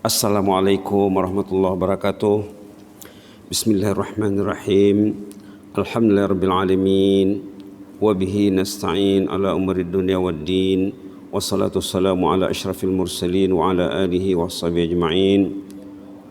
Assalamualaikum warahmatullahi wabarakatuh. Bismillahirrahmanirrahim. Alhamdulillahirabbil alamin. Wa bihi nasta'in ala umuri dunya waddin. Wassalatu wassalamu ala asyrafil mursalin wa ala alihi washabihi ajma'in.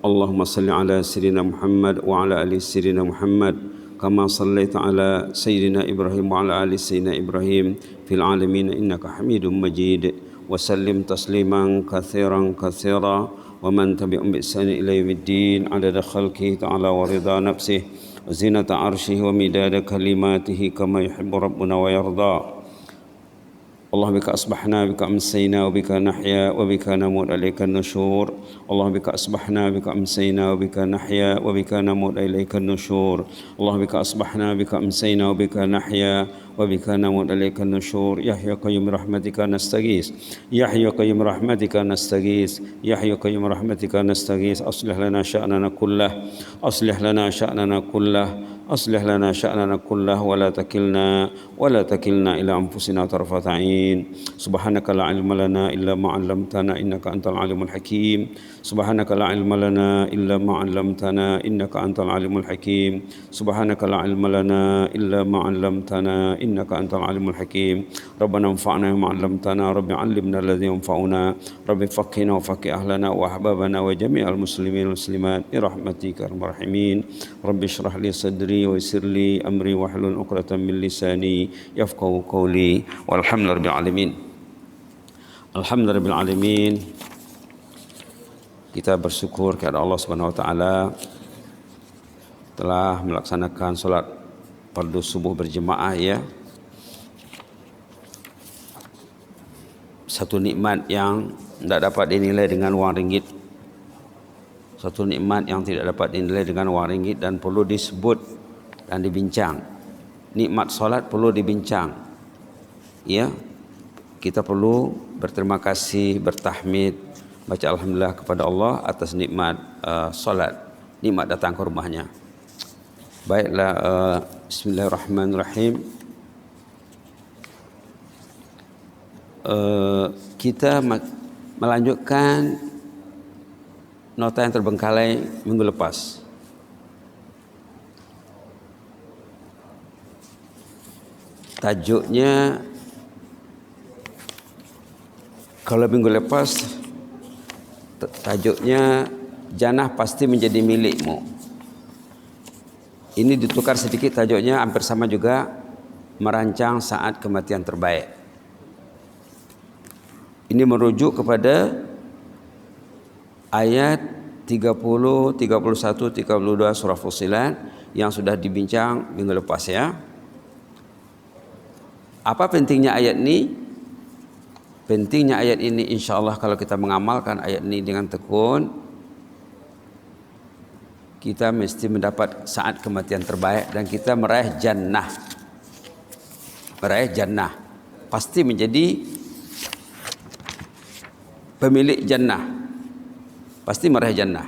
Allahumma salli ala sayyidina Muhammad wa ala ali sayyidina Muhammad kama sallaita ala sayyidina Ibrahim wa ala ali sayyidina Ibrahim fil alamin innaka Hamidum Majid. Wa sallim tasliman katsiran katsira ومن تبعهم بإحسان إلى يوم الدين عدد خلقه تعالى ورضا نفسه وزنة عرشه ومداد كلماته كما يحب ربنا ويرضى. اللهم بك أصبحنا بك أمسينا وبك نحيا وبك نموت إليك النشور. اللهم بك أصبحنا بك أمسينا وبك نحيا وبك نموت إليك النشور. اللهم بك أصبحنا بك أمسينا وبك نحيا وبك نموت إليك النشور. يا حي يا قيوم برحمتك نستغيث. يا حي يا قيوم برحمتك نستغيث. يا حي يا قيوم برحمتك نستغيث. أصلح لنا شأننا كله. أصلح لنا شأننا كله. أصلح لنا شأننا كله ولا تكلنا إلى أنفسنا طرفة عين. سبحانك لا علم لنا إلا ما علمتنا إنك أنت العليم الحكيم. سبحانك لا علم لنا إلا ما علمتنا إنك أنت العليم الحكيم. سبحانك لا علم لنا إلا ما علمتنا إنك أنت العليم الحكيم. ربنا انفعنا بما علمتنا. رب علمنا الذي ينفعنا. رب فقهنا وفقه أهلنا وأحبابنا وجميع المسلمين والمسلمات برحمتك يا أرحم الراحمين. رب اشرح لي صدري ويسر لي أمري واحلل عقدة من لساني يفقهوا قولي والحمد لله رب العالمين. Alhamdulillah alamin. Kita bersyukur kepada Allah Subhanahu wa taala telah melaksanakan solat fardu subuh berjemaah ya. Satu nikmat yang tidak dapat dinilai dengan wang ringgit. Satu nikmat yang tidak dapat dinilai dengan wang ringgit dan perlu disebut dan dibincang. Nikmat solat perlu dibincang. Ya. Kita perlu berterima kasih, bertahmid, baca alhamdulillah kepada Allah atas nikmat solat, nikmat datang ke rumahnya. Baiklah, bismillahirrahmanirrahim. Kita melanjutkan nota yang terbengkalai minggu lepas. Tajuknya, kalau minggu lepas tajuknya jannah pasti menjadi milikmu. Ini ditukar sedikit tajuknya, hampir sama juga, merancang saat kematian terbaik. Ini merujuk kepada ayat 30, 31, 32 surah Fussilat yang sudah dibincang minggu lepas ya. Apa pentingnya ayat ini? Pentingnya ayat ini insya-Allah kalau kita mengamalkan ayat ini dengan tekun, kita mesti mendapat saat kematian terbaik dan kita meraih jannah. Meraih jannah. Pasti menjadi pemilik jannah. Pasti meraih jannah.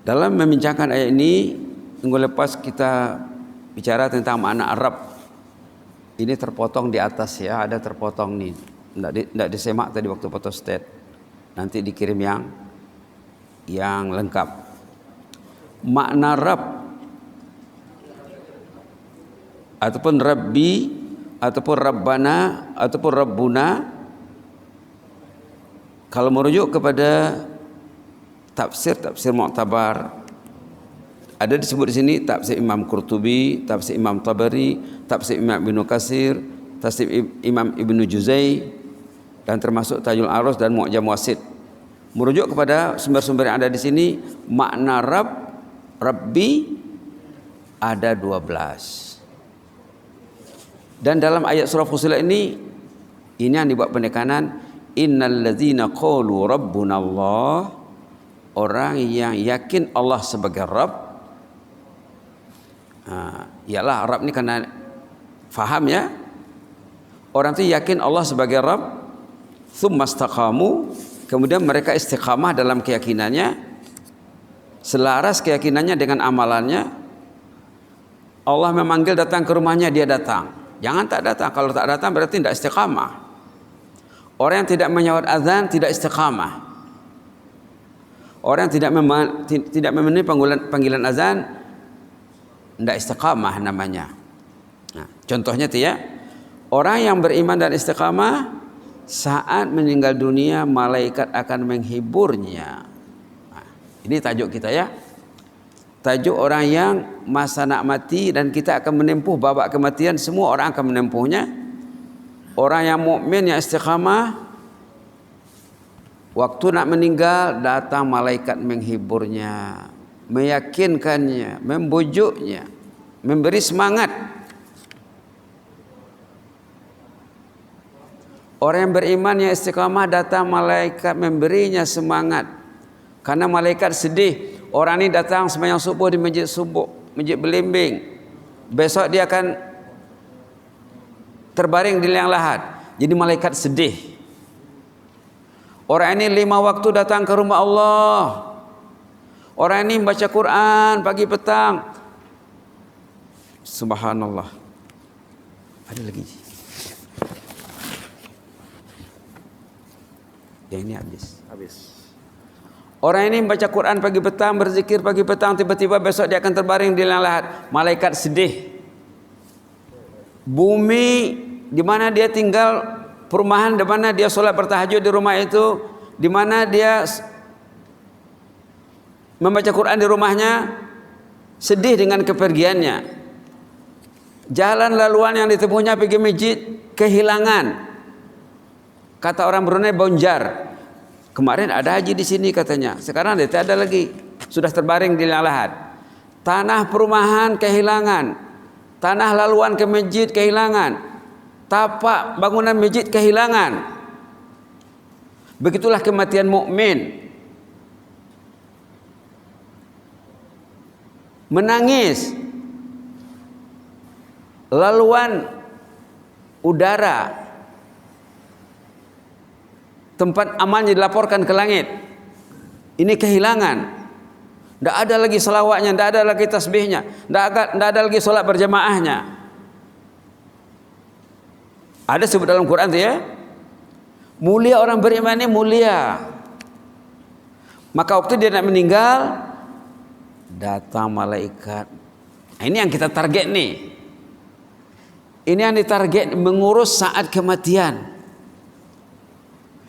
Dalam membincangkan ayat ini, minggu lepas kita bicara tentang makna Arab. Ini terpotong di atas ya, ada terpotong nih. Tidak disemak tadi waktu photostat. Nanti dikirim yang lengkap. Makna Rabb ataupun Rabbi ataupun Rabbana ataupun Rabbuna, kalau merujuk kepada tafsir mu'tabar, ada disebut di sini tafsir Imam Qurtubi, tafsir Imam Tabari, tafsir Imam Ibnu Katsir, tafsir Imam Ibnu Juzai, dan termasuk Tajul Arus dan Mu'jam Wasit. Merujuk kepada sumber-sumber yang ada di sini, makna Rabb, Rabbi ada 12. Dan dalam ayat surah Fussilat ini yang dibuat penekanan, innal ladzina qalu rabbunallah, orang yang yakin Allah sebagai Rabb. Ialah Rabb ini karena faham ya, orang itu yakin Allah sebagai Rabb, tsumma istaqamu, kemudian mereka istiqamah dalam keyakinannya, selaras keyakinannya dengan amalannya. Allah memanggil datang ke rumahnya, dia datang. Jangan tak datang. Kalau tak datang berarti tidak istiqamah. Orang yang tidak menyawat azan tidak istiqamah. Orang yang tidak memenuhi panggilan azan, tidak istiqamah namanya. Nah, contohnya orang yang beriman dan istiqamah saat meninggal dunia malaikat akan menghiburnya. Nah, ini tajuk kita ya. Tajuk orang yang masa nak mati dan kita akan menempuh babak kematian, semua orang akan menempuhnya. Orang yang mukmin yang istiqamah, waktu nak meninggal datang malaikat menghiburnya, meyakinkannya, membujuknya, memberi semangat. Orang yang beriman yang istiqamah datang malaikat memberinya semangat. Karena malaikat sedih, orang ini datang sembahyang subuh di masjid subuh, masjid Belimbing. Besok dia akan terbaring di liang lahat. Jadi malaikat sedih. Orang ini 5 waktu datang ke rumah Allah. Orang ini baca Quran pagi petang. Subhanallah. Ada lagi. Yang ini habis. Orang ini baca Quran pagi petang, berzikir pagi petang, tiba-tiba besok dia akan terbaring di liang lahat. Malaikat sedih. Bumi di mana dia tinggal, perumahan di mana dia sholat bertahajud di rumah itu, di mana dia membaca Quran di rumahnya, sedih dengan kepergiannya. Jalan laluan yang ditempuhnya pergi masjid kehilangan. Kata orang Brunei, bonjar. Kemarin ada haji di sini katanya, sekarang tidak ada lagi, sudah terbaring di liang lahat. Tanah perumahan kehilangan, tanah laluan ke masjid kehilangan, tapak bangunan masjid kehilangan. Begitulah kematian mukmin. Menangis. Laluan udara, tempat amalnya dilaporkan ke langit, ini kehilangan. Tidak ada lagi salawatnya, tidak ada lagi tasbihnya, tidak ada lagi solat berjamaahnya. Ada sebut dalam Quran tu ya, mulia orang beriman ini mulia. Maka waktu dia nak meninggal, datang malaikat. Nah, ini yang kita target nih. Ini yang ditarget mengurus saat kematian.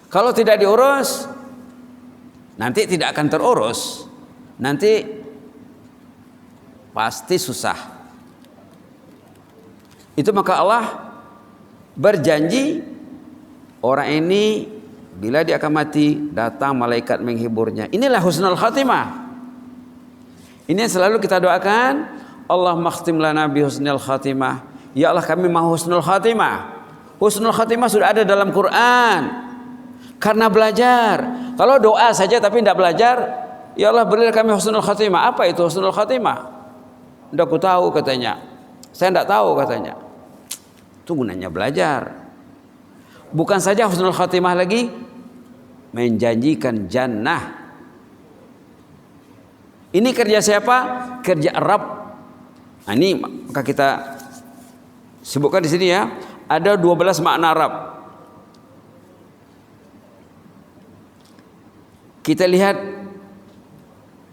Kalau tidak diurus, nanti tidak akan terurus. Nanti pasti susah. Itu maka Allah berjanji, orang ini bila dia akan mati, datang malaikat menghiburnya. Inilah husnul khatimah. Ini yang selalu kita doakan. Allahumma khtim lana bi husnul khatimah. Ya Allah, kami mahu husnul khatimah. Husnul khatimah sudah ada dalam Quran. Karena belajar. Kalau doa saja tapi tidak belajar, ya Allah berilah kami husnul khatimah. Apa itu husnul khatimah? Tidak aku tahu katanya. Saya tidak tahu katanya. Itu gunanya belajar. Bukan saja husnul khatimah lagi, menjanjikan jannah. Ini kerja siapa? Kerja Arab. Nah, ini maka kita sebutkan di sini ya. Ada 12 makna Arab. Kita lihat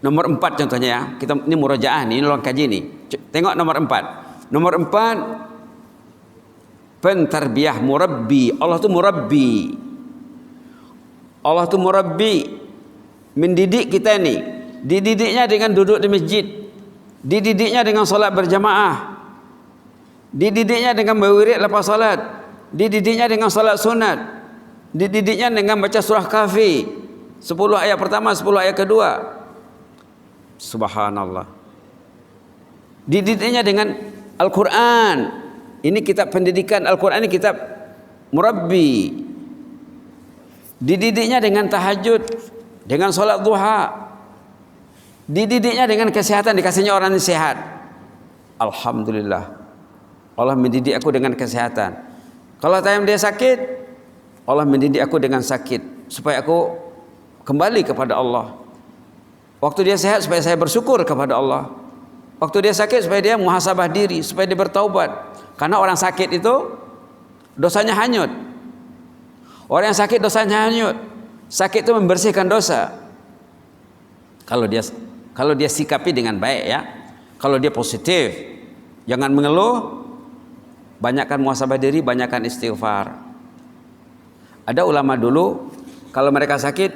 nomor 4 contohnya ya. Kita ini murajaah nih, ini ulang kaji nih. Tengok nomor 4. Nomor 4, pentarbiyah, murabbi. Allah itu murabbi. Allah itu murabbi, mendidik kita nih. Dididiknya dengan duduk di masjid. Dididiknya dengan solat berjamaah. Dididiknya dengan berwirid lepas solat. Dididiknya dengan solat sunat. Dididiknya dengan baca surah Kahfi. 10 ayat pertama, 10 ayat kedua. Subhanallah. Dididiknya dengan Al-Quran. Ini kitab pendidikan. Al-Quran ini kitab murabbi. Dididiknya dengan tahajud, dengan solat duha. Dididiknya dengan kesehatan, dikasihnya orang yang sehat. Alhamdulillah, Allah mendidik aku dengan kesehatan. Kalau time dia sakit, Allah mendidik aku dengan sakit, supaya aku kembali kepada Allah. Waktu dia sehat supaya saya bersyukur kepada Allah. Waktu dia sakit supaya dia muhasabah diri, supaya dia bertaubat. Karena orang sakit itu dosanya hanyut. Orang yang sakit dosanya hanyut. Sakit itu membersihkan dosa. Kalau dia sikapi dengan baik ya. Kalau dia positif, jangan mengeluh, banyakkan muhasabah diri, banyakkan istighfar. Ada ulama dulu, kalau mereka sakit,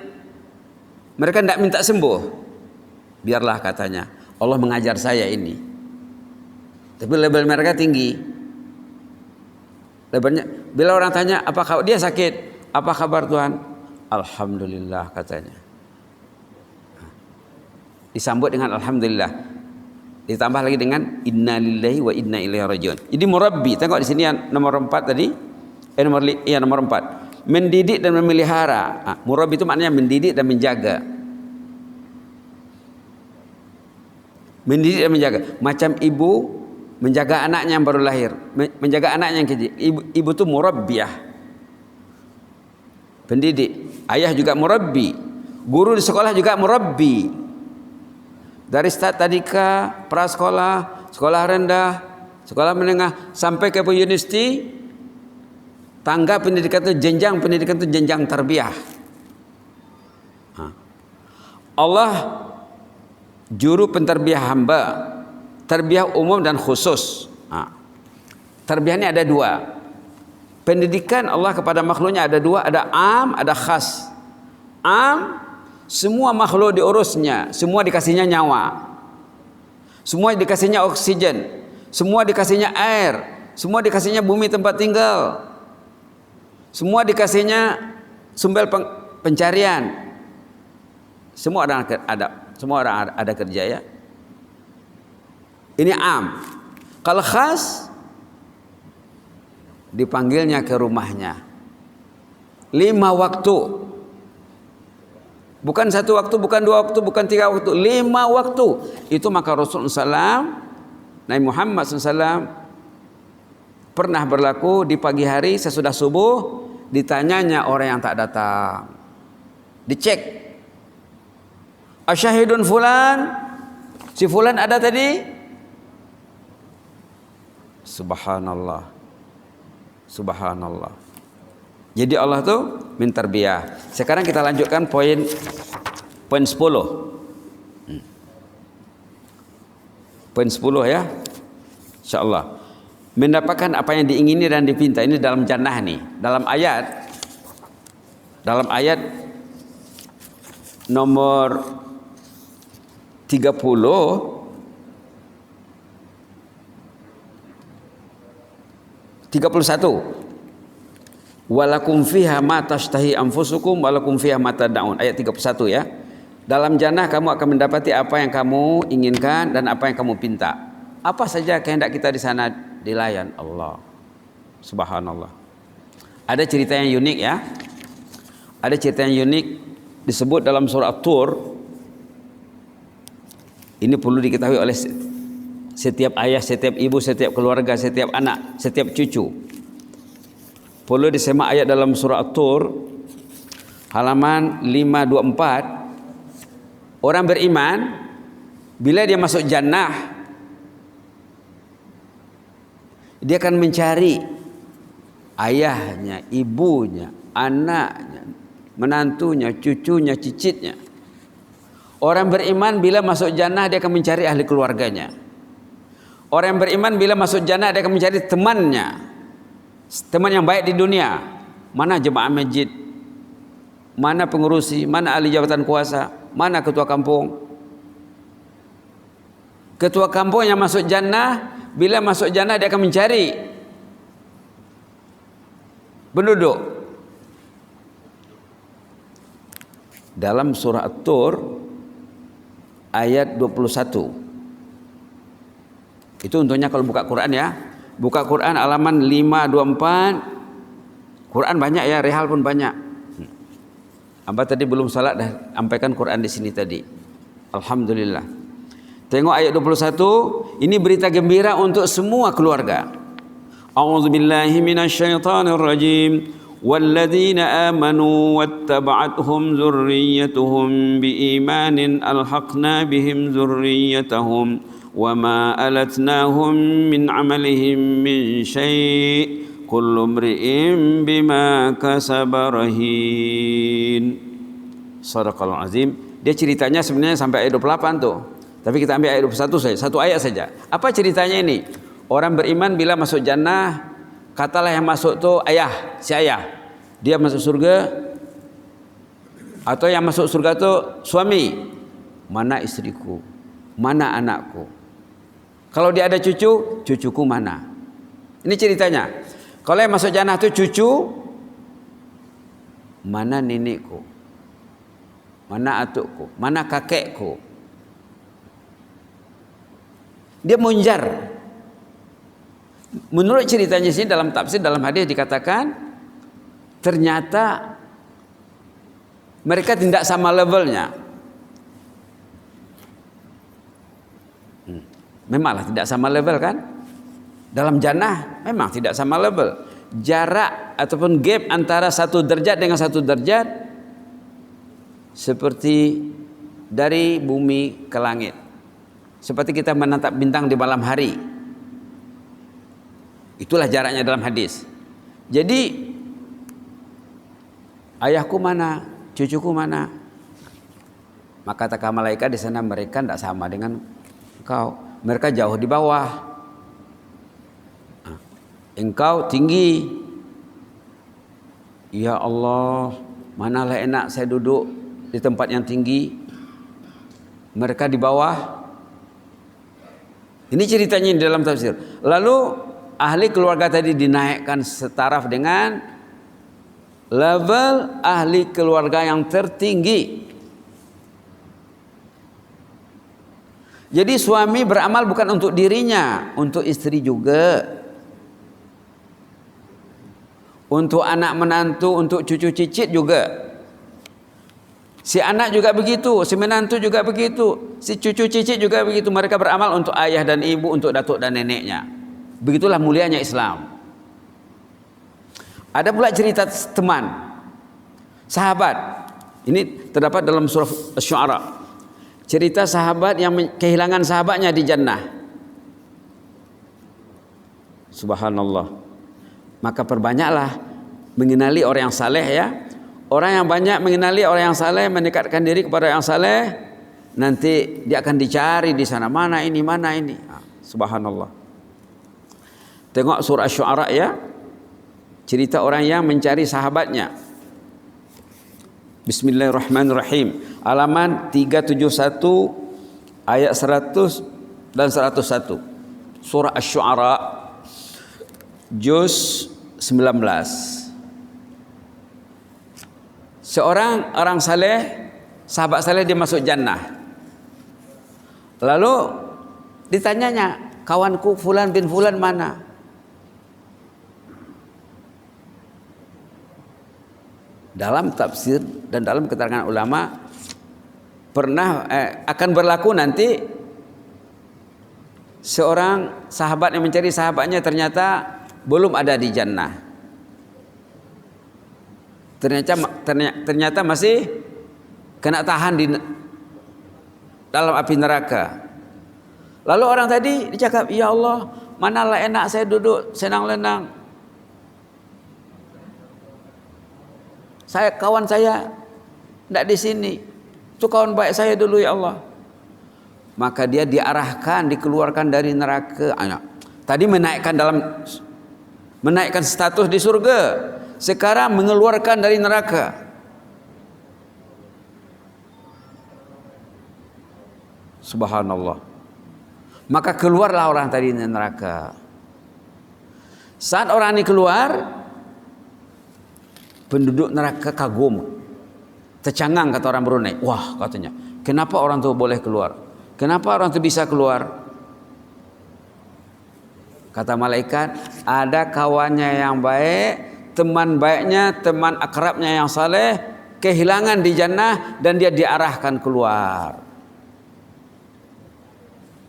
mereka tidak minta sembuh. Biarlah katanya, Allah mengajar saya ini. Tapi level mereka tinggi. Levelnya, bila orang tanya, apakah dia sakit? Apa kabar Tuhan? Alhamdulillah katanya. Disambut dengan alhamdulillah. Ditambah lagi dengan inna lillahi wa inna ilaihi rajiun. Jadi murabbi, tengok di sini yang nomor 4 tadi. Nomor 4. Mendidik dan memelihara. Murabbi itu maknanya mendidik dan menjaga. Mendidik dan menjaga. Macam ibu menjaga anaknya yang baru lahir, menjaga anaknya yang kecil. Ibu itu murabbiyah. Pendidik. Ayah juga murabbi. Guru di sekolah juga murabbi. Dari start tadika, prasekolah, sekolah rendah, sekolah menengah sampai ke university, tangga pendidikan itu jenjang tarbiyah. Allah juru pentarbiyah hamba, tarbiyah umum dan khusus. Tarbiyah ini ada 2. Pendidikan Allah kepada makhluknya ada 2, ada am, ada khas. Am, semua makhluk diurusnya, semua dikasihnya nyawa, semua dikasihnya oksigen, semua dikasihnya air, semua dikasihnya bumi tempat tinggal, semua dikasihnya sumber pencarian, semua orang ada kerja ya. Ini am. Kalau khas, dipanggilnya ke rumahnya 5 waktu. Bukan 1 waktu, bukan 2 waktu, bukan 3 waktu, 5 waktu. Itu maka Rasulullah SAW, Nabi Muhammad SAW pernah berlaku di pagi hari sesudah subuh, ditanyanya orang yang tak datang. Dicek. Asyahidun fulan, si fulan ada tadi? Subhanallah. Subhanallah. Jadi Allah tuh mentarbiyah. Sekarang kita lanjutkan poin 10. Poin 10 ya. Insyaallah. Mendapatkan apa yang diingini dan dipinta. Ini dalam jannah nih. Dalam ayat nomor 31. Walakum fiha ma tashtahi anfusukum walakum fiha ma tad'un. Ayat 31 ya. Dalam jannah kamu akan mendapati apa yang kamu inginkan dan apa yang kamu pinta. Apa saja kehendak kita di sana dilayan Allah. Subhanallah. Ada cerita yang unik ya. Ada cerita yang unik disebut dalam surah At-Tur. Ini perlu diketahui oleh setiap ayah, setiap ibu, setiap keluarga, setiap anak, setiap cucu. Perlu disemak ayat dalam surah At-Tur halaman 524. Orang beriman bila dia masuk jannah, dia akan mencari ayahnya, ibunya, anaknya, menantunya, cucunya, cicitnya. Orang beriman bila masuk jannah dia akan mencari ahli keluarganya. Orang beriman bila masuk jannah dia akan mencari temannya. Teman yang baik di dunia. Mana jemaah masjid, mana pengurusi, mana ahli jabatan kuasa, mana ketua kampung. Ketua kampung yang masuk jannah, bila masuk jannah dia akan mencari penduduk. Dalam surah At-Tur ayat 21. Itu untuknya kalau buka Quran ya. Buka Quran halaman 524. Quran banyak ya, rehal pun banyak. Hamba tadi belum salat dah sampaikan Quran di sini tadi. Alhamdulillah. Tengok ayat 21, ini berita gembira untuk semua keluarga. A'udzubillahi minasyaitonir rajim. Walladzina amanu wattaba'athum dzurriyyatuhum biimanin alhaqna bihim dzurriyyatahum وَمَا أَلَتْنَاهُمْ مِنْ عَمَلِهِمْ مِنْ شَيْءٍ كُلُّ امْرِئٍ بِمَا كَسَبَ رَهِينٌ. Shadaqallahul azim. Dia ceritanya sebenarnya sampai ayat 28 tuh. Tapi kita ambil ayat 21 saja, satu ayat saja. Apa ceritanya ini? Orang beriman bila masuk jannah, katalah yang masuk tuh ayah, si ayah. Dia masuk surga. Atau yang masuk surga tuh suami. Mana istriku? Mana anakku? Kalau dia ada cucu, cucuku mana? Ini ceritanya. Kalau yang masuk jannah tuh cucu, mana nenekku? Mana atukku? Mana kakekku? Dia munjar. Menurut ceritanya sini dalam tafsir, dalam hadis dikatakan ternyata mereka tidak sama levelnya. Memanglah tidak sama level kan? Dalam jannah memang tidak sama level. Jarak ataupun gap antara satu derajat dengan satu derajat seperti dari bumi ke langit. Seperti kita menatap bintang di malam hari. Itulah jaraknya dalam hadis. Jadi ayahku mana? Cucuku mana? Maka kata malaikat di sana mereka tidak sama dengan engkau. Mereka jauh di bawah. Engkau tinggi. Ya Allah, manalah enak saya duduk di tempat yang tinggi. Mereka di bawah. Ini ceritanya di dalam tafsir. Lalu ahli keluarga tadi dinaikkan setaraf dengan level ahli keluarga yang tertinggi. Jadi suami beramal bukan untuk dirinya, untuk istri juga. Untuk anak menantu, untuk cucu cicit juga. Si anak juga begitu, si menantu juga begitu, si cucu cicit juga begitu. Mereka beramal untuk ayah dan ibu, untuk datuk dan neneknya. Begitulah mulianya Islam. Ada pula cerita teman, sahabat. Ini terdapat dalam surah Asy-Syu'ara. Cerita sahabat yang kehilangan sahabatnya di jannah. Subhanallah. Maka perbanyaklah mengenali orang yang saleh ya. Orang yang banyak mengenali orang yang saleh, mendekatkan diri kepada yang saleh, nanti dia akan dicari di sana, mana ini, mana ini. Subhanallah. Tengok surah Asy-Syu'ara ya. Cerita orang yang mencari sahabatnya. Bismillahirrahmanirrahim. Halaman 371 ayat 100 dan 101. Surah Asy-Syu'ara juz 19. Seorang orang saleh, sahabat saleh dia masuk jannah. Lalu ditanyanya, kawanku fulan bin fulan mana? Dalam tafsir dan dalam keterangan ulama akan berlaku nanti seorang sahabat yang mencari sahabatnya ternyata belum ada di jannah. Ternyata masih kena tahan di dalam api neraka. Lalu orang tadi dicakap, ya Allah, manalah enak saya duduk senang-lenang. Kawan saya tidak di sini. Itu kawan baik saya dulu ya Allah. Maka dia diarahkan, dikeluarkan dari neraka. Tadi menaikkan status di surga. Sekarang mengeluarkan dari neraka. Subhanallah. Maka keluarlah orang tadi dari neraka. Saat orang ini keluar, penduduk neraka kagum, tercangang kata orang Brunei. Wah katanya, kenapa orang itu boleh keluar? Kenapa orang itu bisa keluar? Kata malaikat, ada kawannya yang baik, teman baiknya, teman akrabnya yang saleh, kehilangan di jannah dan dia diarahkan keluar.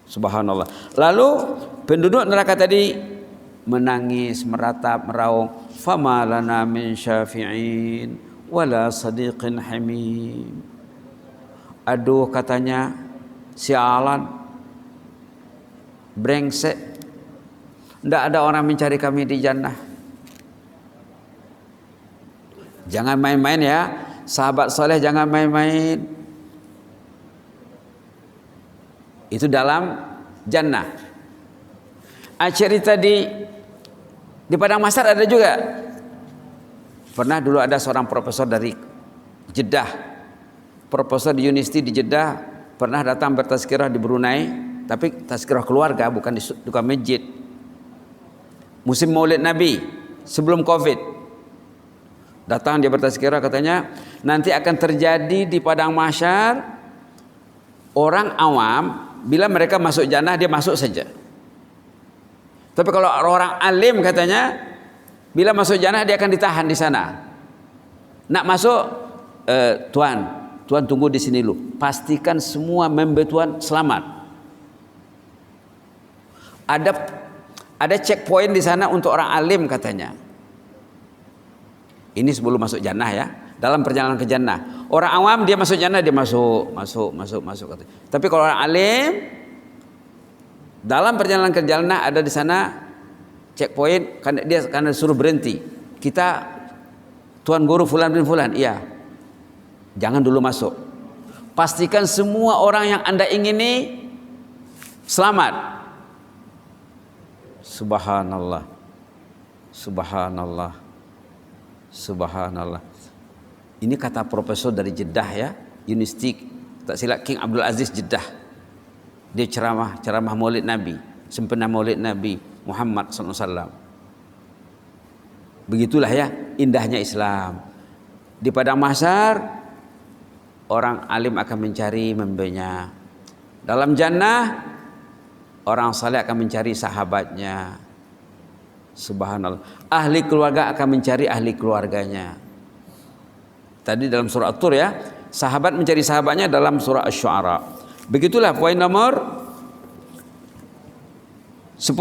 Subhanallah. Lalu penduduk neraka tadi menangis, meratap, meraung, fama lana min syafi'in wala sadiqin hamim. Aduh katanya, sialan, brengsek, tidak ada orang mencari kami di jannah. Jangan main-main ya, sahabat soleh jangan main-main. Itu dalam jannah. Cerita di padang mahsyar ada juga. Pernah dulu ada seorang profesor dari Jeddah, profesor di University di Jeddah, pernah datang bertazkirah di Brunei, tapi tazkirah keluarga, bukan di masjid. Musim Maulid Nabi sebelum Covid, datang dia bertazkirah, katanya nanti akan terjadi di padang mahsyar orang awam, bila mereka masuk jannah dia masuk saja. Tapi kalau orang alim, katanya bila masuk jannah dia akan ditahan di sana. Nak masuk, Tuan tunggu di sini dulu. Pastikan semua member Tuan selamat. Ada checkpoint di sana untuk orang alim, katanya. Ini sebelum masuk jannah ya, dalam perjalanan ke jannah. Orang awam dia masuk jannah, dia masuk katanya. Tapi kalau orang alim, dalam perjalanan ke jannah ada di sana checkpoint, karena disuruh berhenti. Kita, Tuan Guru Fulan bin Fulan, iya, jangan dulu masuk. Pastikan semua orang yang Anda ingini selamat. Subhanallah, subhanallah, subhanallah. Ini kata profesor dari Jeddah ya, University, tak silap King Abdul Aziz Jeddah. Dia ceramah Maulid Nabi, sempena Maulid Nabi Muhammad SAW. Begitulah ya indahnya Islam. Di padang mahsyar orang alim akan mencari membenya. Dalam jannah orang saleh akan mencari sahabatnya. Subhanallah. Ahli keluarga akan mencari ahli keluarganya. Tadi dalam surah At-Tur ya, sahabat mencari sahabatnya dalam surah Asy-Syu'ara. Begitulah poin nomor 10.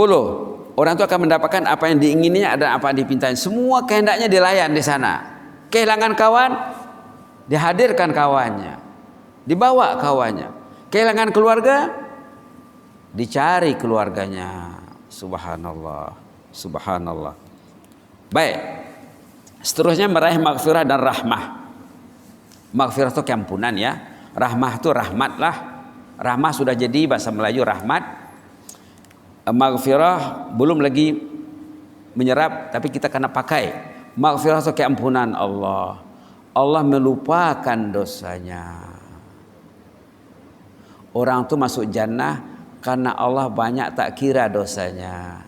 Orang itu akan mendapatkan apa yang diingininya dan apa yang dipintanya. Semua kehendaknya dilayan di sana. Kehilangan kawan, dihadirkan kawannya, dibawa kawannya. Kehilangan keluarga, dicari keluarganya. Subhanallah, subhanallah. Baik, seterusnya meraih maghfirah dan rahmah. Maghfirah itu keampunan ya, rahmah itu rahmat lah. Rahmah sudah jadi bahasa Melayu rahmat. Maghfirah belum lagi menyerap, tapi kita kena pakai. Maghfirah itu keampunan Allah. Allah melupakan dosanya. Orang itu masuk jannah karena Allah banyak tak kira dosanya.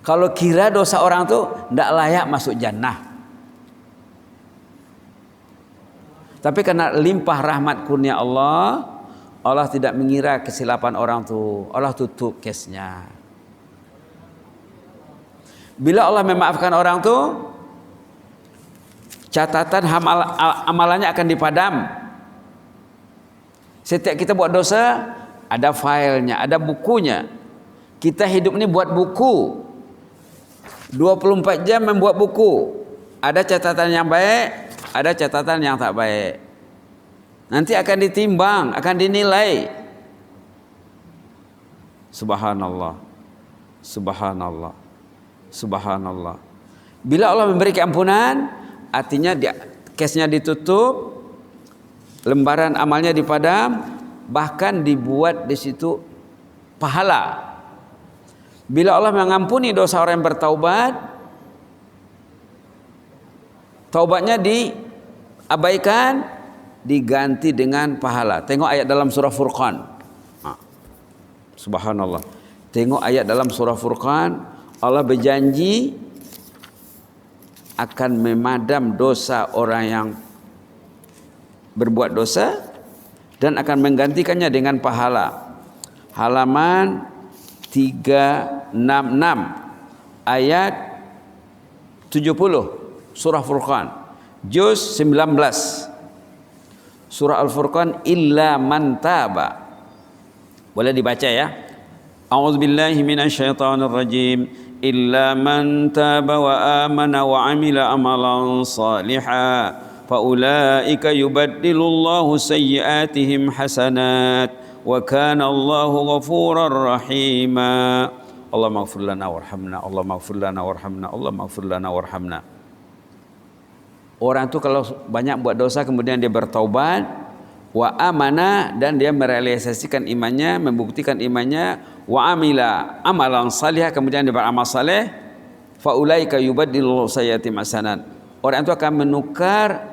Kalau kira dosa orang itu tidak layak masuk jannah. Tapi karena limpah rahmat kurnia Allah, Allah tidak mengira kesilapan orang itu. Allah tutup kesnya. Bila Allah memaafkan orang itu, catatan amalannya akan dipadam. Setiap kita buat dosa, ada filenya, ada bukunya. Kita hidup ini buat buku. 24 jam membuat buku. Ada catatan yang baik, ada catatan yang tak baik. Nanti akan ditimbang, akan dinilai. Subhanallah, subhanallah, subhanallah. Bila Allah memberi keampunan, artinya kesnya ditutup, lembaran amalnya dipadam, bahkan dibuat di situ pahala. Bila Allah mengampuni dosa orang yang bertaubat, taubatnya diabaikan, diganti dengan pahala. Tengok ayat dalam surah Furqan. Subhanallah. Tengok ayat dalam surah Furqan, Allah berjanji akan memadam dosa orang yang berbuat dosa dan akan menggantikannya dengan pahala. Halaman 366 ayat 70 surah Furqan, juz 19. Surah Al-Furqan, illa man taba. Boleh dibaca ya. A'udzubillahi minasyaitonir rajim. Illa man taba wa amana wa amila amalan salihan fa ulaika yubaddilullahu sayyi'atihim hasanat wa kana Allahu ghafurar rahima. Allahumma ighfir lana warhamna, Allahumma ighfir lana warhamna, Allahumma ighfir lana warhamna. Orang itu kalau banyak buat dosa kemudian dia bertaubat, wa amana, dan dia merealisasikan imannya, membuktikan imannya, wa amila amalan salih, kemudian dia beramal saleh, fa ulaika yubaddilullahu sayyi'atihim hasanat. Orang itu akan menukar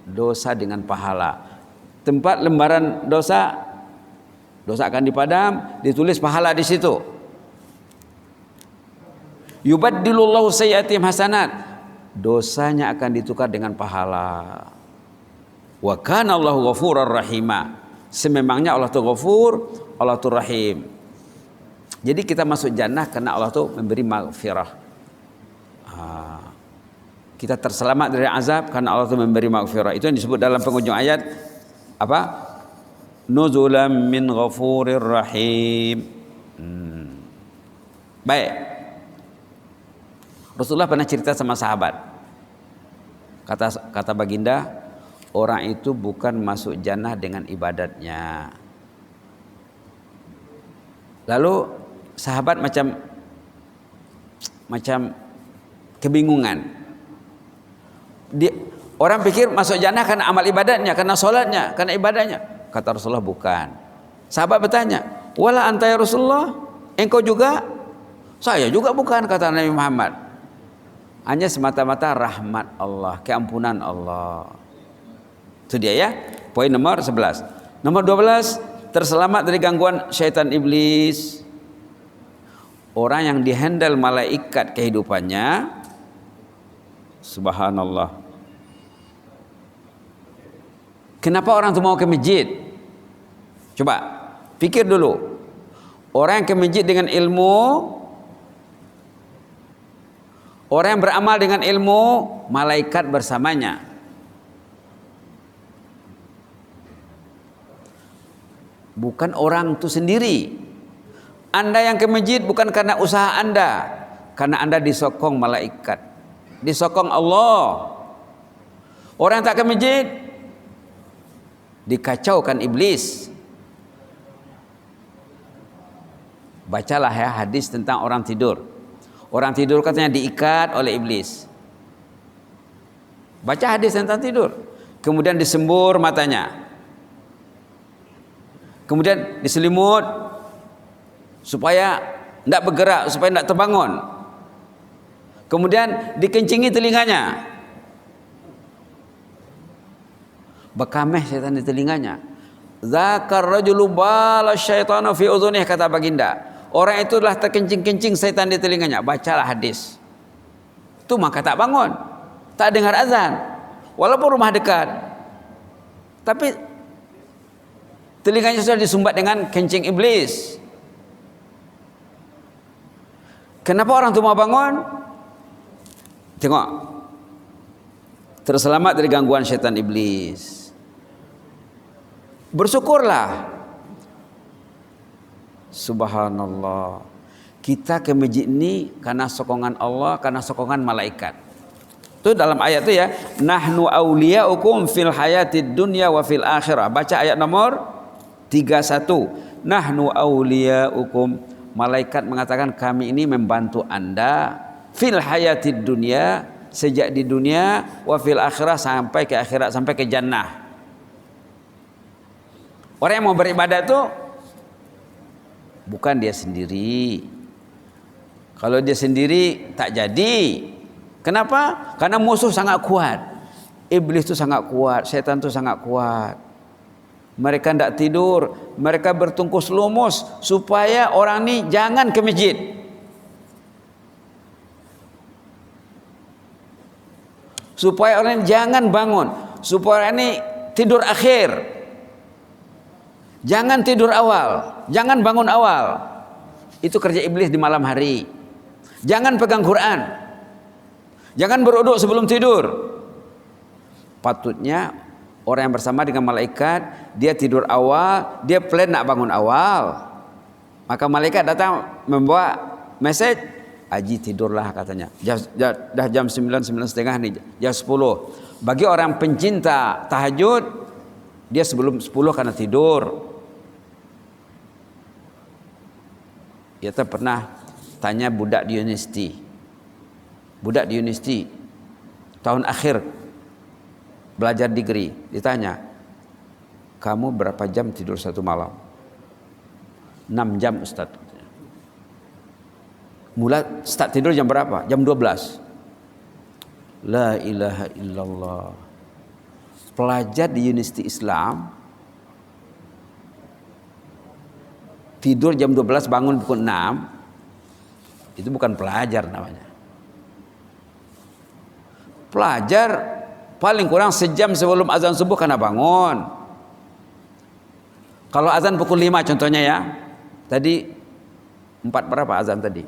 dosa dengan pahala. Tempat lembaran dosa akan dipadam, ditulis pahala di situ. Yubaddilullahu sayyi'atihim hasanat, dosanya akan ditukar dengan pahala. Wa kana Allahu ghafurur rahima, sememangnya Allah itu Ghafur, Allah itu Rahim. Jadi kita masuk jannah karena Allah itu memberi maghfirah. Kita terselamat dari azab karena Allah itu memberi maghfirah. Itu yang disebut dalam penghujung ayat apa? Nuzulam min ghafurir rahim. Baik. Rasulullah pernah cerita sama sahabat. Kata baginda, orang itu bukan masuk jannah dengan ibadatnya. Lalu sahabat macam kebingungan. Orang pikir masuk jannah karena amal ibadatnya, karena sholatnya, karena ibadahnya. Kata Rasulullah bukan. Sahabat bertanya, wala anta ya Rasulullah, engkau juga? Saya juga bukan, kata Nabi Muhammad. Hanya semata-mata rahmat Allah, keampunan Allah. Itu dia ya. Poin nomor 11. Nomor 12, terselamat dari gangguan syaitan iblis. Orang yang dihandle malaikat kehidupannya, subhanallah. Kenapa orang itu mau ke masjid? Coba pikir dulu. Orang yang ke masjid dengan ilmu, orang yang beramal dengan ilmu, malaikat bersamanya. Bukan orang itu sendiri. Anda yang ke masjid bukan karena usaha Anda, karena Anda disokong malaikat, disokong Allah. Orang yang tak ke masjid dikacaukan iblis. Bacalah ya hadis tentang orang tidur. Orang tidur katanya diikat oleh iblis. Baca hadis tentang tidur. Kemudian disembur matanya. Kemudian diselimut supaya tidak bergerak, supaya tidak terbangun. Kemudian dikencingi telinganya. Bekameh setan di telinganya. Zakar rajulu bala syaitana fi udhunih, kata baginda. Orang itu telah terkencing-kencing setan di telinganya. Bacalah hadis. Itu maka tak bangun, tak dengar azan, walaupun rumah dekat. Tapi telinganya sudah disumbat dengan kencing iblis. Kenapa orang itu mau bangun? Tengok, terselamat dari gangguan syaitan iblis. Bersyukurlah. Subhanallah. Kita ke masjid ini karena sokongan Allah, karena sokongan malaikat. Itu dalam ayat itu ya, nahnu awliyaukum fil hayatid dunya wa fil akhirah. Baca ayat nomor 31. Nahnu awliyaukum, malaikat mengatakan kami ini membantu Anda fil hayatid dunya, sejak di dunia, wa fil akhirah, sampai ke akhirat, sampai ke jannah. Orang yang mau beribadah itu bukan dia sendiri. Kalau dia sendiri tak jadi. Kenapa? Karena musuh sangat kuat. Iblis itu sangat kuat, setan itu sangat kuat. Mereka tidak tidur, mereka bertungkus lumus supaya orang ini jangan ke masjid. Supaya orang ini jangan bangun, supaya orang ini tidur akhir. Jangan tidur awal, jangan bangun awal. Itu kerja iblis di malam hari. Jangan pegang Quran, jangan beruduk sebelum tidur. Patutnya orang yang bersama dengan malaikat, dia tidur awal, dia plan nak bangun awal. Maka malaikat datang membawa message, Aji tidurlah katanya. Dah jam 9, 9:30 nih, jam 10. Bagi orang pencinta tahajud, dia sebelum 10 karena tidur. Kita pernah tanya budak di universiti. Budak di universiti tahun akhir belajar degree, ditanya, kamu berapa jam tidur satu malam? 6 jam Ustaz. Mula start tidur jam berapa? Jam 12. La ilaha illallah. Pelajar di Universiti Islam tidur jam 12 bangun pukul 6, itu bukan pelajar namanya. Pelajar paling kurang sejam sebelum azan subuh kena bangun. Kalau azan pukul 5 contohnya ya, tadi 4 berapa azan tadi?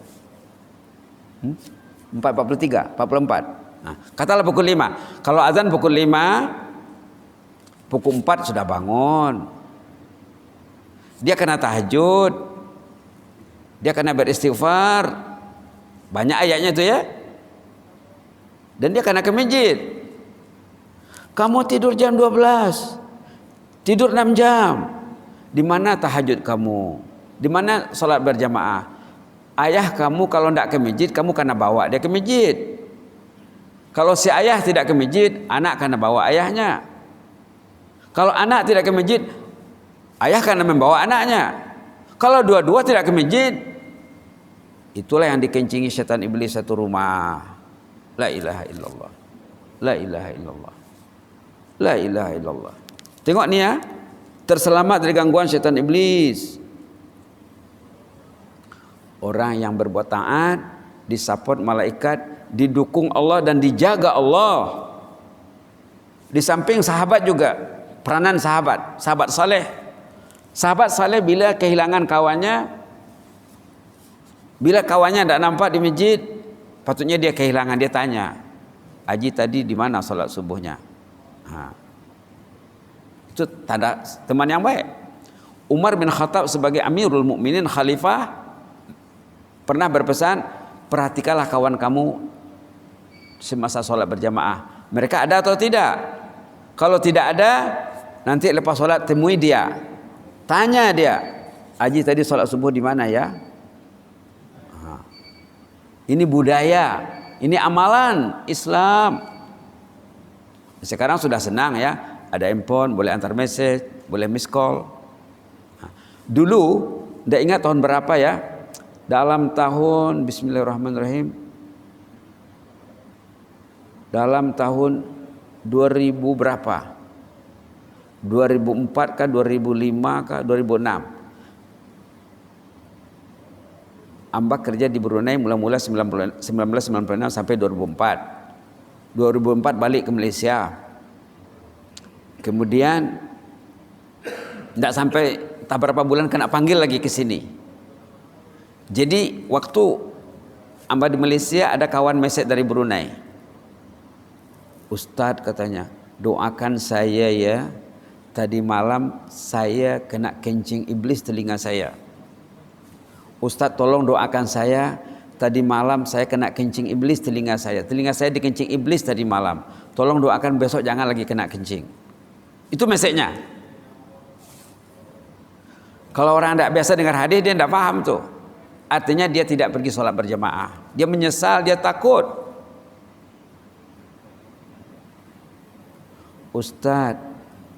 4.43, 44. Nah, katalah pukul 5. Kalau azan pukul 5, pukul 4 sudah bangun. Dia kena tahajud, dia kena beristighfar, banyak ayatnya itu ya. Dan dia kena ke masjid. Kamu tidur jam 12, tidur 6 jam. Di mana tahajud kamu? Di mana salat berjamaah? Ayah kamu kalau tidak ke masjid, kamu kena bawa dia ke masjid. Kalau si ayah tidak ke masjid, anak kena bawa ayahnya. Kalau anak tidak ke masjid, ayah kena membawa anaknya. Kalau dua-dua tidak ke masjid, itulah yang dikencingi setan iblis satu rumah. La ilaha illallah. La ilaha illallah. La ilaha illallah. Tengok ni ya, terselamat dari gangguan setan iblis. Orang yang berbuat taat, disupport malaikat, didukung Allah dan dijaga Allah. Di samping sahabat juga, peranan sahabat, sahabat saleh. Sahabat saleh bila kehilangan kawannya, bila kawannya tidak nampak di masjid, patutnya dia kehilangan, dia tanya, Haji tadi di mana salat subuhnya? Itu tanda teman yang baik. Umar bin Khattab sebagai Amirul Mukminin, khalifah, pernah berpesan, perhatikanlah kawan kamu semasa sholat berjamaah. Mereka ada atau tidak? Kalau tidak ada, nanti lepas sholat temui dia, tanya dia, Haji tadi sholat subuh di mana ya? Ini budaya, ini amalan Islam. Sekarang sudah senang ya, ada handphone, boleh antar message, boleh miss call. Dulu, tidak ingat tahun berapa ya, dalam tahun Bismillahirrahmanirrahim, dalam tahun 2000 berapa? 2004 kah, 2005 kah, 2006. Ambak kerja di Brunei mula-mula 1996 sampai 2004. 2004 balik ke Malaysia. Kemudian tidak sampai tak berapa bulan kena panggil lagi ke sini. Jadi waktu Amba di Malaysia ada kawan mesej dari Brunei. Ustadz katanya, doakan saya ya. Tadi malam saya kena kencing iblis telinga saya. Ustadz tolong doakan saya. Tadi malam saya kena kencing iblis telinga saya. Telinga saya dikencing iblis tadi malam. Tolong doakan besok jangan lagi kena kencing. Itu mesejnya. Kalau orang tidak biasa dengar hadis dia tidak paham tuh. Artinya dia tidak pergi sholat berjamaah. Dia menyesal, dia takut. Ustadz,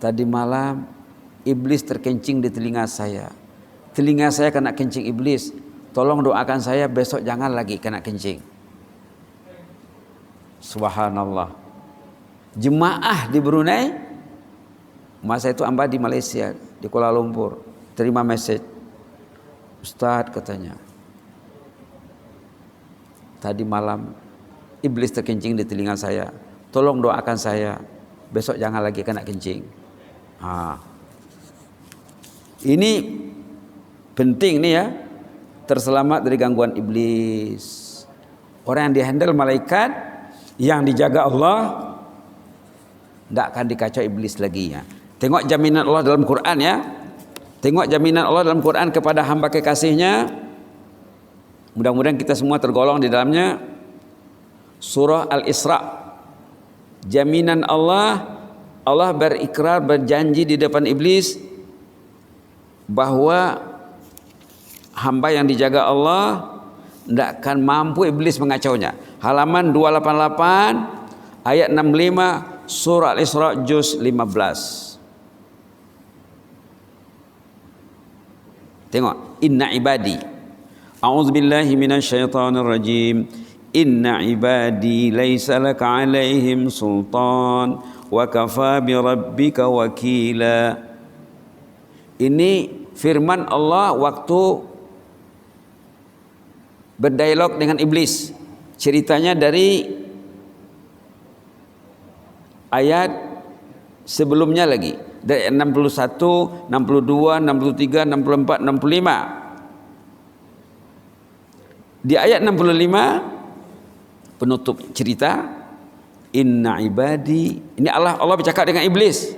tadi malam iblis terkencing di telinga saya. Telinga saya kena kencing iblis. Tolong doakan saya besok jangan lagi kena kencing. Subhanallah. Jemaah di Brunei, masa itu Amba di Malaysia, di Kuala Lumpur, terima message. Ustadz katanya, tadi malam iblis terkencing di telinga saya. Tolong doakan saya besok jangan lagi kena kencing. Ini penting nih ya, terselamat dari gangguan iblis. Orang yang dihandle malaikat, yang dijaga Allah, tidak akan dikacau iblis lagi ya. Tengok jaminan Allah dalam Quran ya. Tengok jaminan Allah dalam Quran kepada hamba kekasihnya. Mudah-mudahan kita semua tergolong di dalamnya. Surah Al-Isra. Jaminan Allah, Allah berikrar, berjanji di depan iblis bahwa hamba yang dijaga Allah tidak akan mampu iblis mengacaunya. Halaman 288 ayat 65, surah Al-Isra juz 15. Tengok, inna ibadi. A'udzubillahi minasyaitonir rajim. Inna ibadi laisa laka 'alaihim sultan wa kafa bi rabbika wakila. Ini firman Allah waktu berdialog dengan iblis. Ceritanya dari ayat sebelumnya lagi, dari 61, 62, 63, 64, 65. Di ayat 65 penutup cerita, inna ibadi, ini Allah bercakap dengan iblis.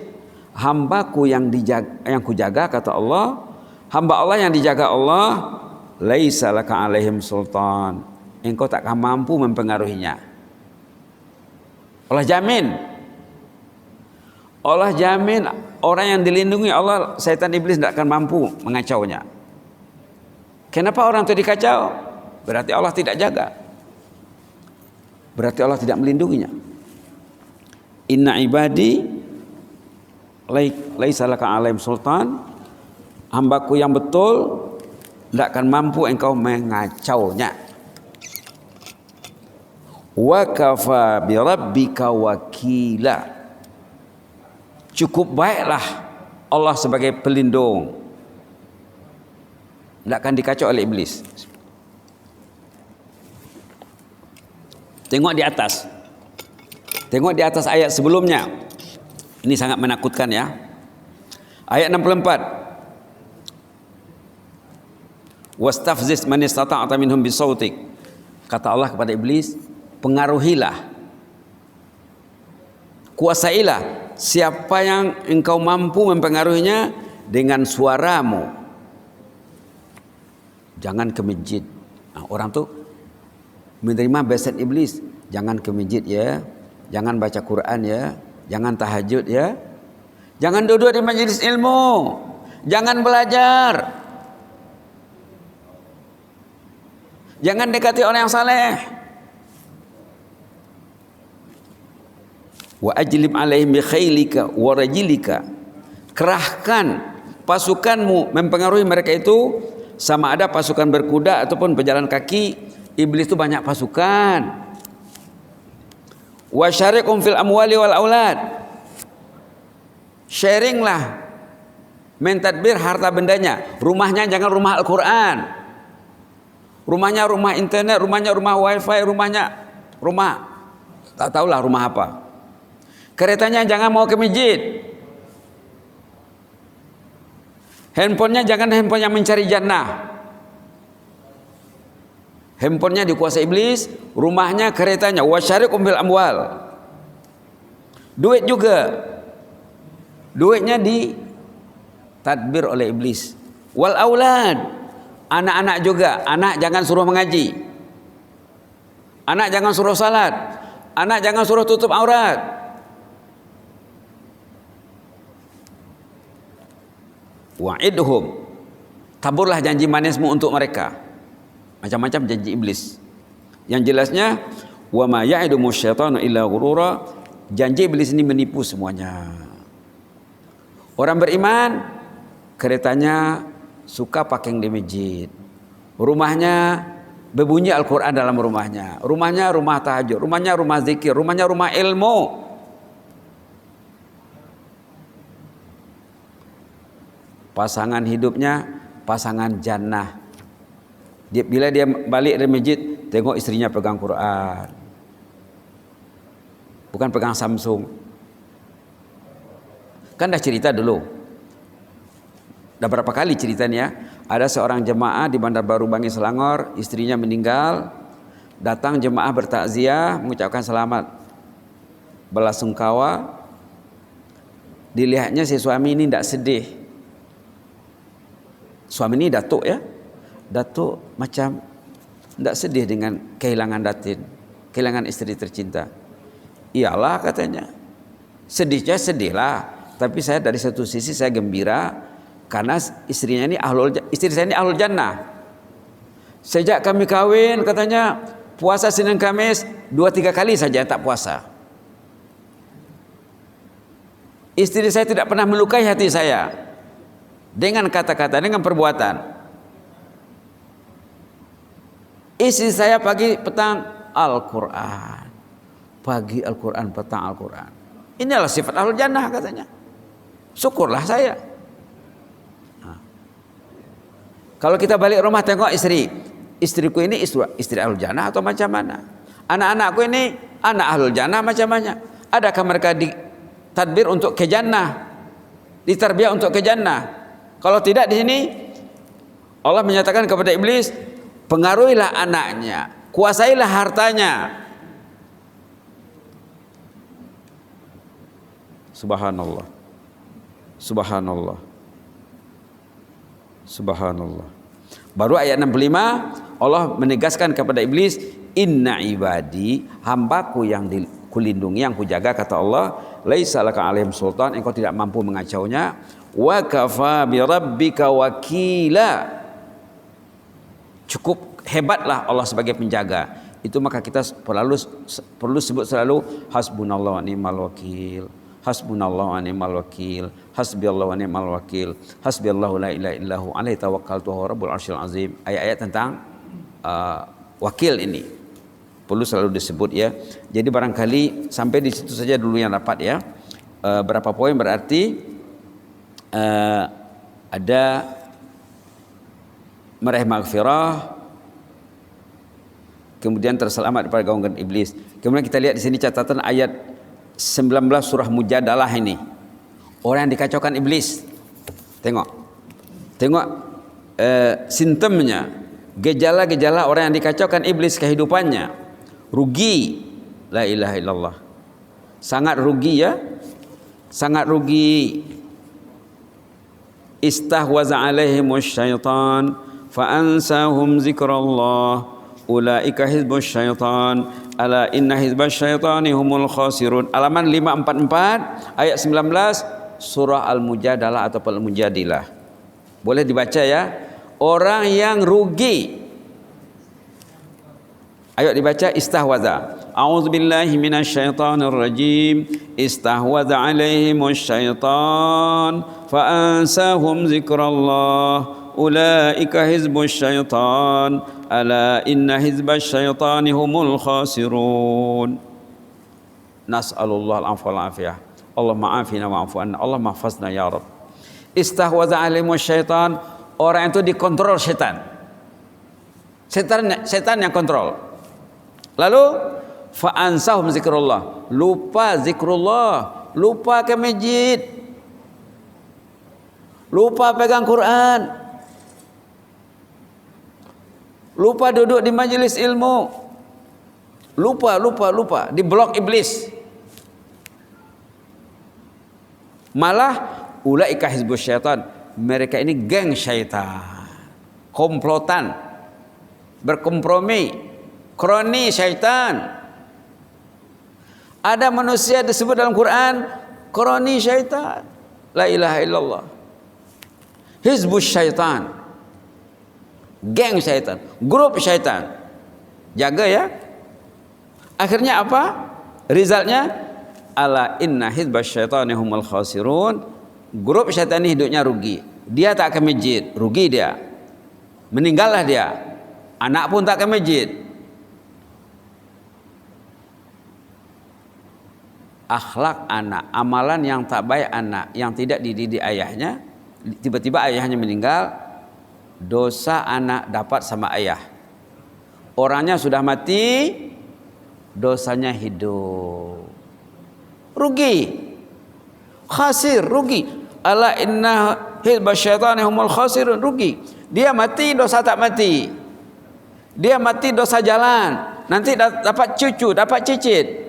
Hambaku yang kujaga, kata Allah, hamba Allah yang dijaga Allah, laisa laka alaihim sultan, engkau takkan mampu mempengaruhinya. Allah jamin orang yang dilindungi Allah, setan iblis tidak akan mampu mengacaunya. Kenapa orang itu dikacau? Berarti Allah tidak jaga, berarti Allah tidak melindunginya. Inna ibadi laisa laka alaihim sultan, hambaku yang betul tidak akan mampu engkau mengacaunya. Wa kafa bi rabbika wakila, cukup baiklah Allah sebagai pelindung, tidak akan dikacau oleh iblis. Tengok di atas. Tengok di atas ayat sebelumnya. Ini sangat menakutkan ya. Ayat 64. Wastafziz man istata'ta minhum bisautik. Kata Allah kepada iblis, pengaruhilah, kuasailah siapa yang engkau mampu mempengaruhinya dengan suaramu. Jangan ke masjid. Nah, orang tuh menerima basiat iblis, jangan ke masjid ya, jangan baca Quran ya, jangan tahajud ya, jangan duduk di majelis ilmu, jangan belajar, jangan dekati orang yang saleh. Wa ajlib alaihim bi khailika wa rajilika, kerahkan pasukanmu mempengaruhi mereka itu, sama ada pasukan berkuda ataupun berjalan kaki. Iblis itu banyak pasukan. Wa syarikum fil amwali wal aulad, sharinglah, mentadbir harta bendanya. Rumahnya jangan rumah Al-Quran, rumahnya rumah internet, rumahnya rumah wifi, rumahnya rumah tak tahulah rumah apa. Keretanya jangan mau ke masjid. Handphonenya jangan handphone yang mencari jannah. Handphonenya dikuasai iblis, rumahnya, keretanya. Wasyarikum bil amwal. Duit juga, duitnya ditadbir oleh iblis. Wal aulad, anak-anak juga. Anak jangan suruh mengaji, anak jangan suruh salat, anak jangan suruh tutup aurat. Wa'idhum, taburlah janji manismu untuk mereka. Macam-macam janji iblis. Yang jelasnya, wa ma ya'idumu syaitanu illa ghurura, janji iblis ini menipu semuanya. Orang beriman, keretanya suka pakai di masjid, rumahnya berbunyi Al-Quran dalam rumahnya, rumahnya rumah tahajud, rumahnya rumah zikir, rumahnya rumah ilmu. Pasangan hidupnya pasangan jannah. Bila dia balik dari masjid, tengok istrinya pegang Quran, bukan pegang Samsung. Kan dah cerita dulu, dah berapa kali ceritanya. Ada seorang jemaah di Bandar Baru Bangi Selangor, istrinya meninggal. Datang jemaah bertakziah, mengucapkan selamat belasungkawa. Dilihatnya si suami ini tidak sedih. Suami ini datuk ya, datuk macam tidak sedih dengan kehilangan datin, kehilangan istri tercinta. Iyalah katanya, sedihnya sedihlah, tapi saya dari satu sisi saya gembira karena istri saya ini ahlul jannah. Sejak kami kawin katanya puasa Senin Kamis 2-3 kali saja tak puasa. Istri saya tidak pernah melukai hati saya dengan kata-kata, dengan perbuatan. Istri saya pagi petang Al-Quran, pagi Al-Quran, petang Al-Quran. Inilah sifat ahlul jannah katanya. Syukurlah saya. Nah. Kalau kita balik rumah tengok istriku ini istri ahlul jannah atau macam mana? Anak-anakku ini anak ahlul jannah macam mana? Adakah mereka ditadbir untuk ke jannah, ditarbiyah untuk ke jannah? Kalau tidak, di sini Allah menyatakan kepada iblis, pengaruhilah anaknya, kuasailah hartanya. Subhanallah, subhanallah, subhanallah. Baru ayat 65 Allah menegaskan kepada iblis, inna ibadi, hambaku yang kulindungi, yang kujaga, kata Allah, laisa laka alaihim sultan, engkau tidak mampu mengacaunya, wa kafa bi rabbika wakila, cukup hebatlah Allah sebagai penjaga. Itu maka kita perlu sebut selalu hasbunallah wa ni'mal wakil, hasbunallah wa ni'mal wakil, hasbiyallahu wa ni'mal wakil, hasbiyallahu la ilaha illahu alaihi tawakkaltu wa rabbul arsyil azim. Ayat-ayat tentang wakil ini perlu selalu disebut ya. Jadi barangkali sampai di situ saja dulu yang dapat ya. Berapa poin berarti ada meraih maghfirah, kemudian terselamat daripada gangguan iblis. Kemudian kita lihat di sini catatan ayat 19 surah Mujadalah ini. Orang yang dikacaukan iblis. Tengok simptomnya, gejala-gejala orang yang dikacaukan iblis kehidupannya. Rugi, la ilaha illallah. Sangat rugi ya. Sangat rugi. Istahwaza alaihimus syaitan fa ansahum zikrallah. Ulaika hizbus syaitan ala inna hizbas syaitani humul khasirun. Halaman 544 ayat 19 surah Al-Mujadalah atau Al-Mujadilah. Boleh dibaca ya. Orang yang rugi. Ayo dibaca istahwaza. A'udzubillahi minasyaitonir rajim. Istahwaza alaihimus syaitan fa ansahum zikrallah. Ulaika hizbus syaitan ala inna hizbas syaitani humul khasirun. Nas'alullah al-afwa wal afiyah. Allah ma'afina wa'afu anna. Allah mahfazna ya Rabb. Istahwaza alaihimus syaitan, orang itu dikontrol setan. Setan yang kontrol. Lalu fa ansahum zikrullah, lupa zikrullah, lupa ke masjid, lupa pegang Quran, lupa duduk di majelis ilmu, lupa di blok iblis. Malah ulaika hizbus syaitan, mereka ini geng syaitan, komplotan, berkompromi, kroni syaitan. Ada manusia disebut dalam Quran kroni syaitan, la ilaha illallah. Hizbus syaitan, geng syaitan, grup syaitan. Jaga ya. Akhirnya apa? Resultnya ala inna hizbas syaitani humul khasirun. Grup syaitan ini hidupnya rugi. Dia tak ke masjid, rugi dia. Meninggallah dia. Anak pun tak ke masjid. Akhlak anak, amalan yang tak baik anak, yang tidak dididik ayahnya, tiba-tiba ayahnya meninggal, dosa anak dapat sama ayah. Orangnya sudah mati, dosanya hidup. Rugi, khasir, rugi. Ala inna hizbas syaitani humul khasirun, rugi. Dia mati, dosa tak mati. Dia mati, dosa jalan. Nanti dapat cucu, dapat cicit.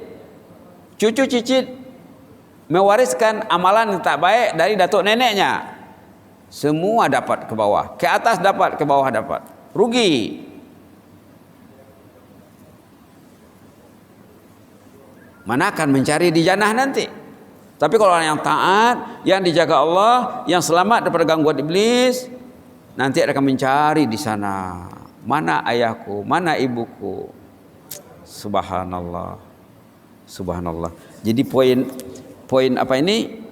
Cucu cicit mewariskan amalan yang tak baik dari datuk neneknya. Semua dapat ke bawah, ke atas dapat, ke bawah dapat. Rugi. Mana akan mencari di jannah nanti. Tapi kalau orang yang taat, yang dijaga Allah, yang selamat daripada gangguan iblis, nanti akan mencari di sana. Mana ayahku, mana ibuku. Subhanallah. Subhanallah. Jadi poin apa ini?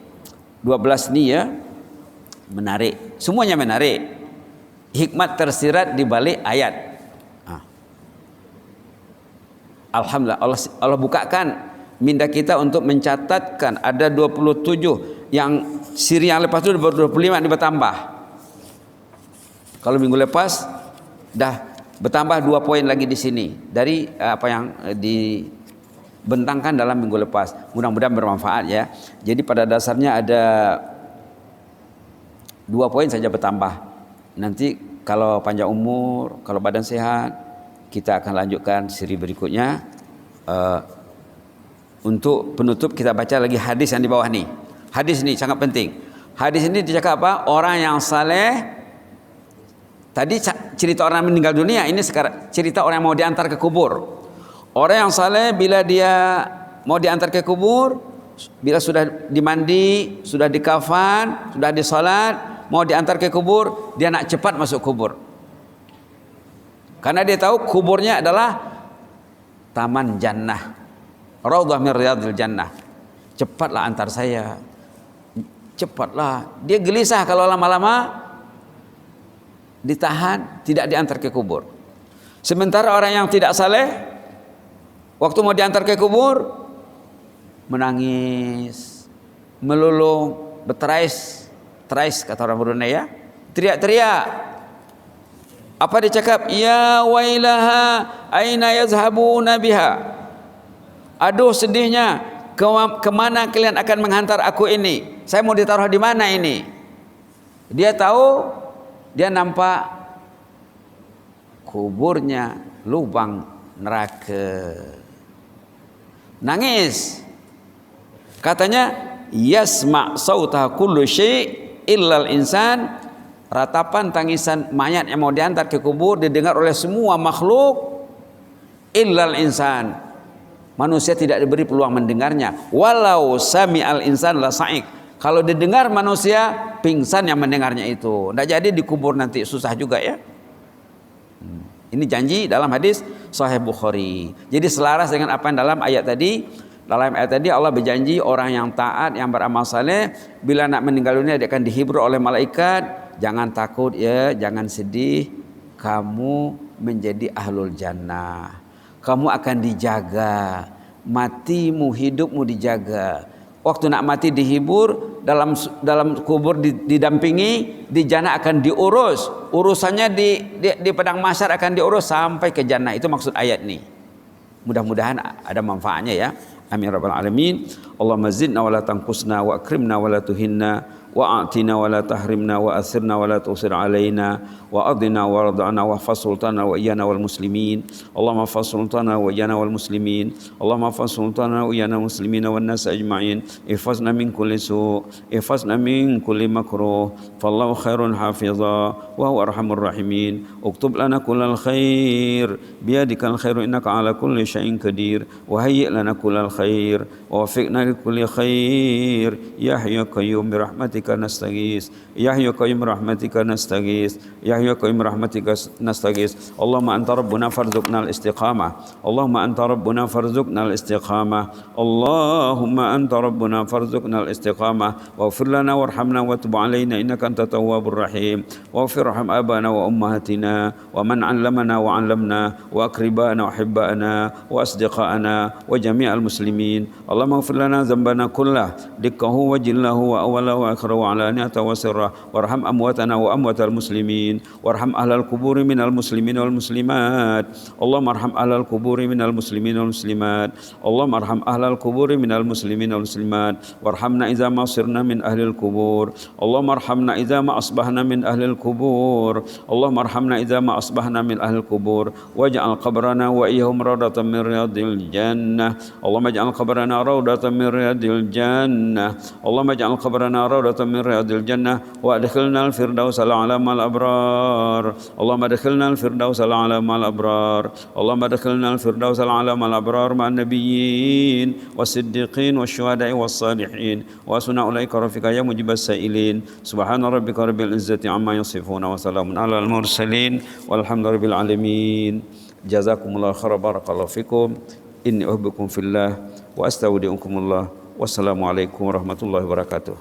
12 ni ya menarik, semuanya menarik. Hikmat tersirat di balik ayat. Alhamdulillah Allah bukakan minda kita untuk mencatatkan ada 27 yang siri yang lepas itu 25 ini bertambah. Kalau minggu lepas dah bertambah 2 poin lagi di sini dari apa yang dibentangkan dalam minggu lepas. Mudah-mudahan bermanfaat ya. Jadi pada dasarnya ada 2 poin saja bertambah. Nanti kalau panjang umur, kalau badan sehat, kita akan lanjutkan siri berikutnya. Untuk penutup kita baca lagi hadis yang di bawah ni. Hadis ni sangat penting. Hadis ini dicakap apa? Orang yang saleh. Tadi cerita orang meninggal dunia, ini sekarang cerita orang yang mau diantar ke kubur. Orang yang saleh bila dia mau diantar ke kubur, bila sudah dimandi, sudah dikafan, sudah disolat, mau diantar ke kubur, dia nak cepat masuk kubur. Karena dia tahu kuburnya adalah taman jannah, raudhah min riyadil jannah. Cepatlah antar saya, cepatlah. Dia gelisah kalau lama-lama ditahan, tidak diantar ke kubur. Sementara orang yang tidak saleh, waktu mau diantar ke kubur, menangis, melulung, berterais, terais kata orang Brunei ya, teriak-teriak. Apa dia cakap? Ya wailaha aina yazhabuna biha. Aduh sedihnya, kemana kalian akan menghantar aku ini? Saya mau ditaruh di mana ini? Dia tahu, dia nampak kuburnya lubang neraka. Nangis. Katanya yasma' sauta kullu syai' illal insan. Ratapan tangisan mayat yang mau diantar ke kubur didengar oleh semua makhluk illal insan. Manusia tidak diberi peluang mendengarnya. Walau sami'al insan la sa'iq. Kalau didengar manusia, pingsan yang mendengarnya itu. Tidak jadi dikubur nanti, susah juga ya. Ini janji dalam hadis Sahih Bukhari. Jadi selaras dengan apa yang dalam ayat tadi. Dalam ayat tadi Allah berjanji orang yang taat, yang beramal saleh, bila nak meninggal dunia dia akan dihibur oleh malaikat. Jangan takut ya, jangan sedih. Kamu menjadi ahlul jannah. Kamu akan dijaga. Matimu, hidupmu dijaga. Waktu nak mati dihibur, dalam kubur didampingi, di jannah akan diurus. Urusannya di padang mahsyar akan diurus sampai ke jannah. Itu maksud ayat ni. Mudah-mudahan ada manfaatnya ya. Amin rabbal alamin. Allahumma zidna wa la tanqusna wa akrimna wa la tuhinna wa a'tina wa la tahrimna wa athirna wa la tusir alaina wa adina wa radana wa fasultana wa iyana wal muslimin. Allahumma fasultana wa iyana wal muslimin. Allahumma fasultana wa iyana muslimina wan nas ajma'in. Ihfazna min kulli su', ihfazna min kulli makruh. Fallahu khairun hafiza wa huwa arhamur rahimin. Uktub lana kullal khair biyadikal khairu innaka ala kulli syai'in qadir. Wa hayyi' lana kullal khair wa wafiqna li kulli khair. Ya hayyu qayyum bi rahmatika nastaghis. Ya hayyu qayyum bi rahmatika nastaghis. Ya hayyu qayyum bi rahmatika nastaghis. Allahumma anta rabbuna farzuqna al-istiqamah. Allahumma anta rabbuna farzuqna al-istiqamah. Allahumma anta rabbuna farzuqna al-istiqamah. Waghfir lana warhamna wa tub alaina innaka antat tawwabur rahim. Waghfir raham abana wa ummahatina wa man 'allamana wa 'allamna wa akribana wa hibbana wa asdiqana wa jami'al muslimin. Allahumma ighfir lana dhanbana kullah dikkahu wa jillahu wa awwalahu wa akhirahu wa alaniyatahu wa sirrahu warham amwatana wa amwatal muslimin warham ahlal quburi minal muslimin wal muslimat. Allahumma arham ahlal quburi minal muslimin wal muslimat. Allahumma arham ahlal quburi minal muslimin wal muslimat warhamna idza ma sirna min ahlil qubur. Allahumma arhamna idza ma asbahna min ahlil qubur. Allahumma arhamna idza ma asbahna min ahlil qubur waj'al qabrana wa iyyahum rawdatan min riyadil jannah. Allahumma ij'al qabrana rawdatan min riyadil jannah. Allahumma ij'al qabrana rawdatan min riyadil jannah wa adkhilna al-firdausal a'la ma'al abrar. Allahumma adkhilna al-firdausal a'la ma'al abrar. Allahumma adkhilna al-firdausal a'la ma'al abrar ma'an nabiyyin was-siddiqin wasyuhada'i was-salihin wa hasuna ulaika rafiqa ya mujibas sa'ilin. Subhana rabbika rabbil izzati amma yasifun wa salamun alal mursalin walhamdulillahi alamin. Jazakumullahu khairan barakallahu fikum. Inni uhibbukum fillah wa astaudiukumullah. Wassalamualaikum warahmatullahi wabarakatuh.